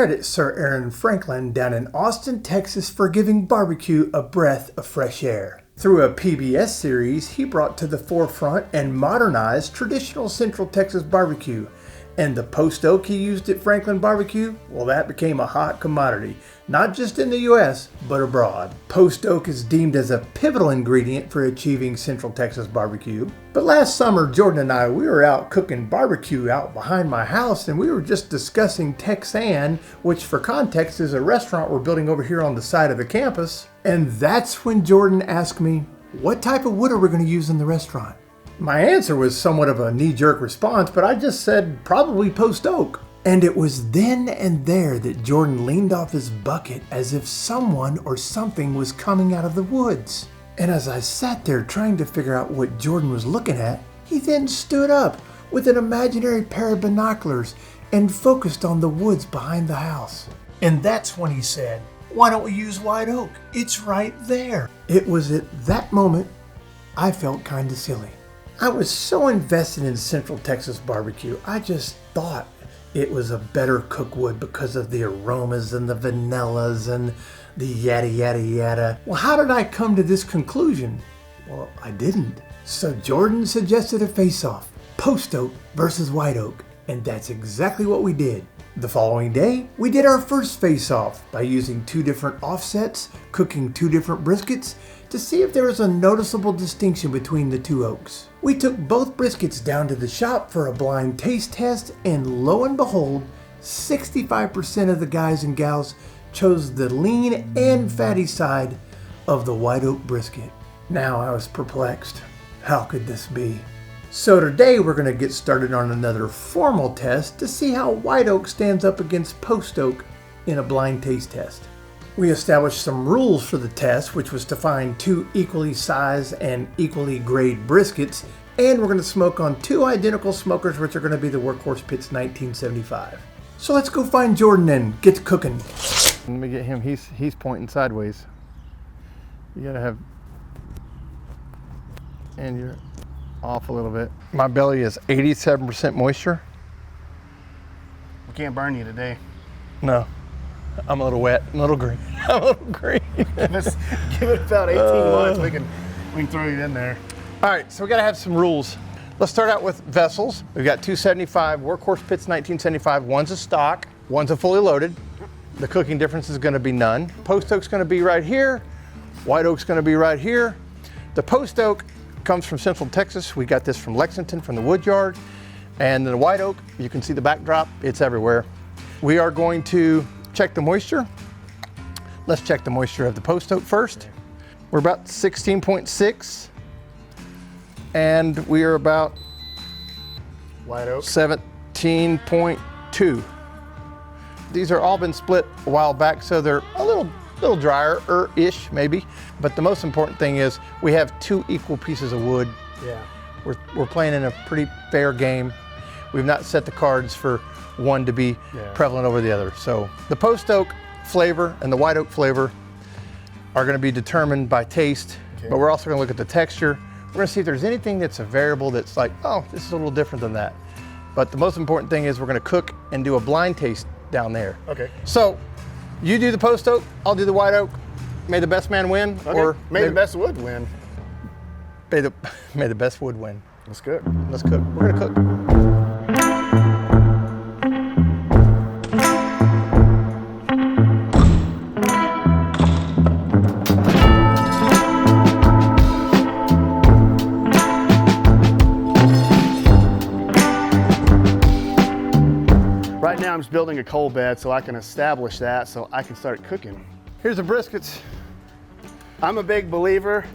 credit Sir Aaron Franklin down in Austin, Texas for giving barbecue a breath of fresh air. Through a PBS series, he brought to the forefront and modernized traditional Central Texas barbecue. And the post oak he used at Franklin Barbecue, well, that became a hot commodity, not just in the U.S., but abroad. Post oak is deemed as a pivotal ingredient for achieving Central Texas barbecue. But last summer, Jordan and I, we were out cooking barbecue out behind my house, and we were just discussing Texan, which for context is a restaurant we're building over here on the side of the campus. And that's when Jordan asked me, what type of wood are we going to use in the restaurant? My answer was somewhat of a knee-jerk response, but I just said probably post oak. And it was then and there that Jordan leaned off his bucket as if someone or something was coming out of the woods. And as I sat there trying to figure out what Jordan was looking at, he then stood up with an imaginary pair of binoculars and focused on the woods behind the house. And that's when he said, "Why don't we use white oak? It's right there." It was at that moment I felt kind of silly. I was so invested in Central Texas barbecue, I just thought it was a better cook wood because of the aromas and the vanillas and the yada yada yada. Well, how did I come to this conclusion? Well, I didn't. So Jordan suggested a face-off, post oak versus white oak, and that's exactly what we did. The following day, we did our first face-off by using 2 different offsets, cooking 2 different briskets to see if there was a noticeable distinction between the 2 oaks. We took both briskets down to the shop for a blind taste test, and lo and behold, 65% of the guys and gals chose the lean and fatty side of the white oak brisket. Now I was perplexed. How could this be? So today we're going to get started on another formal test to see how white oak stands up against post oak in a blind taste test. We established some rules for the test, which was to find 2 equally sized and equally grade briskets, and we're going to smoke on 2 identical smokers, which are going to be the Workhorse Pits 1975. So let's go find Jordan and get to cooking. Let me get him. He's pointing sideways. You gotta have, and you're off a little bit. My belly is 87% moisture. We can't burn you today. No. I'm a little wet, I'm a little green. I'm a little green. Let's give it about 18 months. We can throw you in there. All right, so we gotta have some rules. Let's start out with vessels. We've got 275 Workhorse Pits 1975. One's a stock, one's a fully loaded. The cooking difference is gonna be none. Post oak's gonna be right here. White oak's gonna be right here. The post oak comes from Central Texas. We got this from Lexington, from the wood yard. And the white oak, you can see the backdrop, it's everywhere. We are going to check the moisture. Let's check the moisture of the post oak first. We're about 16.6, and we are about White oak 17.2. These are all been split a while back, so they're a little drier-ish maybe. But the most important thing is we have 2 equal pieces of wood. Yeah. We're playing in a pretty fair game. We've not set the cards for one to be prevalent over the other. So the post oak flavor and the white oak flavor are going to be determined by taste, but we're also going to look at the texture. We're going to see if there's anything that's a variable that's like, oh, this is a little different than that. But the most important thing is we're going to cook and do a blind taste down there. Okay. So you do the post oak, I'll do the white oak. May the best man win, okay. Or may the best wood win. May the best wood win. Let's cook. Let's cook. We're going to cook. Right now I'm just building a coal bed so I can establish that so I can start cooking. Here's the briskets. I'm a big believer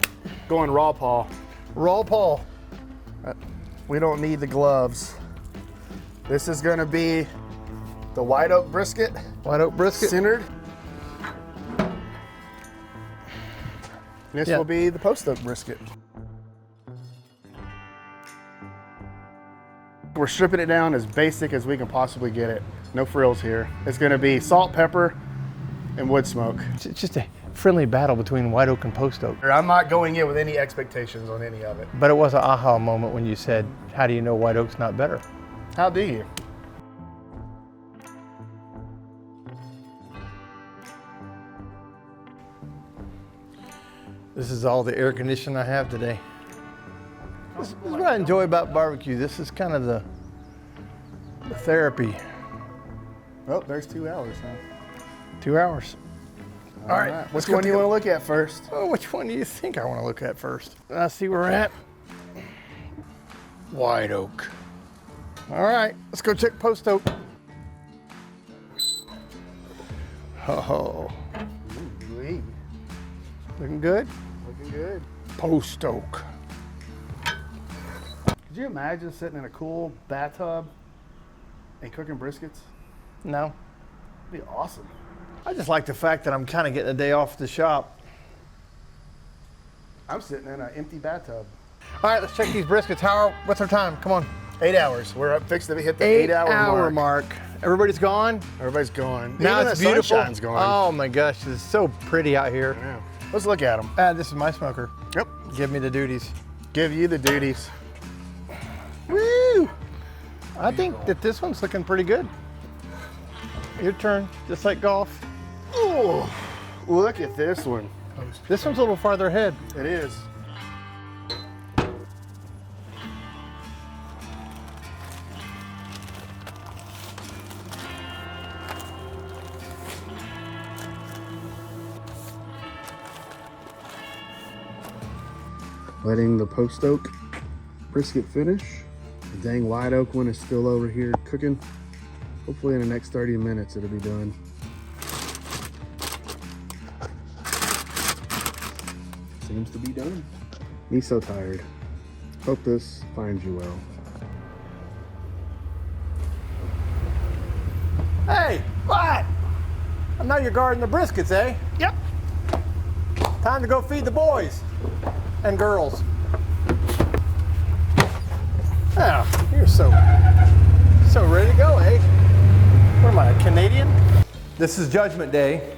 going raw paw. Raw paw. We don't need the gloves. This is gonna be the white oak brisket. White oak brisket. Centered. This will be the post oak brisket. We're stripping it down as basic as we can possibly get it. No frills here. It's gonna be salt, pepper, and wood smoke. It's just a friendly battle between white oak and post oak. I'm not going in with any expectations on any of it. But it was an aha moment when you said, how do you know white oak's not better? How do you? This is all the air conditioning I have today. This is what I enjoy about barbecue. This is kind of the therapy. Oh, there's 2 hours, huh? 2 hours. All right. Which one do you want to look at first? Oh, which one do you think I want to look at first? I see where we're at. White oak. All right, let's go check post oak. Oh, Ooh-wee. looking good. Looking good. Post oak. Could you imagine sitting in a cool bathtub and cooking briskets? No, It'd be awesome. I just like the fact that I'm kind of getting a day off at the shop. I'm sitting in an empty bathtub. All right, let's check these briskets. What's our time? Come on. 8 hours. We're up fixed to hit the 8 hour mark. Everybody's gone. Everybody's gone. Now Even it's the beautiful. sunshine's gone. Oh my gosh, it's so pretty out here. Yeah. Let's look at them. This is my smoker. Yep. Give me the duties. Give you the duties. Woo! I think that this one's looking pretty good. Your turn, just like golf. Oh, look at this one. This one's a little farther ahead. It is. Letting the post oak brisket finish. The dang white oak one is still over here cooking. Hopefully in the next 30 minutes it'll be done. Seems to be done. Me so tired. Hope this finds you well. Hey, what? I know you're guarding the briskets, eh? Yep. Time to go feed the boys and girls. Oh, you're so ready to go, eh? What am I, a Canadian? This is Judgment Day.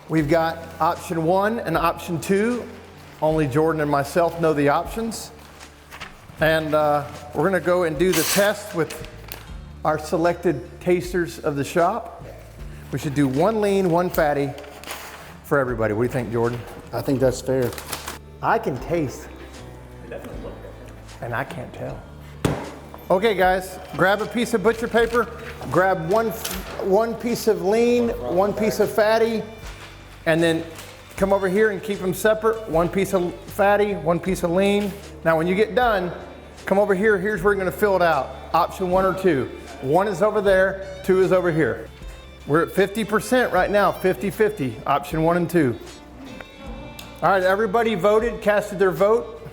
We've got option 1 and option 2. Only Jordan and myself know the options. And we're gonna go and do the test with our selected tasters of the shop. We should do 1 lean, 1 fatty for everybody. What do you think, Jordan? I think that's fair. I can taste. And I can't tell. Okay guys, grab a piece of butcher paper, grab one piece of lean, 1 piece of fatty, and then come over here and keep them separate. 1 piece of fatty, 1 piece of lean. Now when you get done, come over here, here's where you're gonna fill it out. Option 1 or 2. 1 is over there, 2 is over here. We're at 50% right now, 50-50, option 1 and 2. All right, everybody voted, casted their vote.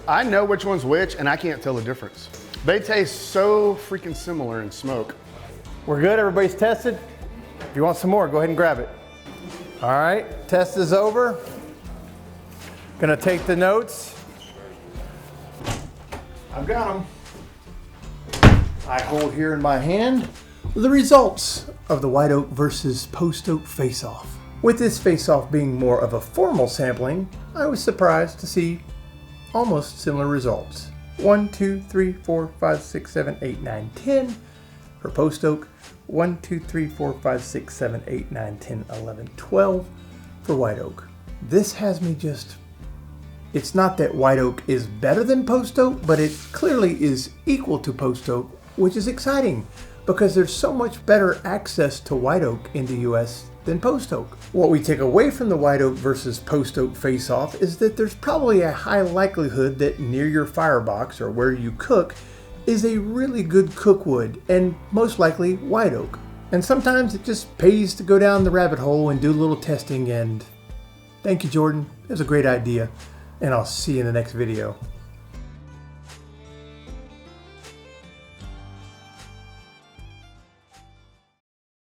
I know which one's which and I can't tell the difference. They taste so freaking similar in smoke. We're good, everybody's tested. If you want some more, go ahead and grab it. All right, test is over. Gonna take the notes. I've got them. I hold here in my hand the results of the white oak versus post oak face-off. With this face-off being more of a formal sampling, I was surprised to see almost similar results. 1, 2, 3, 4, 5, 6, 7, 8, 9, 10 for post oak. 1, 2, 3, 4, 5, 6, 7, 8, 9, 10, 11, 12 for white oak. This has me just, it's not that white oak is better than post oak, but it clearly is equal to post oak, which is exciting because there's so much better access to white oak in the US than post oak. What we take away from the white oak versus post oak face-off is that there's probably a high likelihood that near your firebox or where you cook is a really good cookwood, and most likely white oak. And sometimes it just pays to go down the rabbit hole and do a little testing, and thank you, Jordan. It was a great idea, and I'll see you in the next video.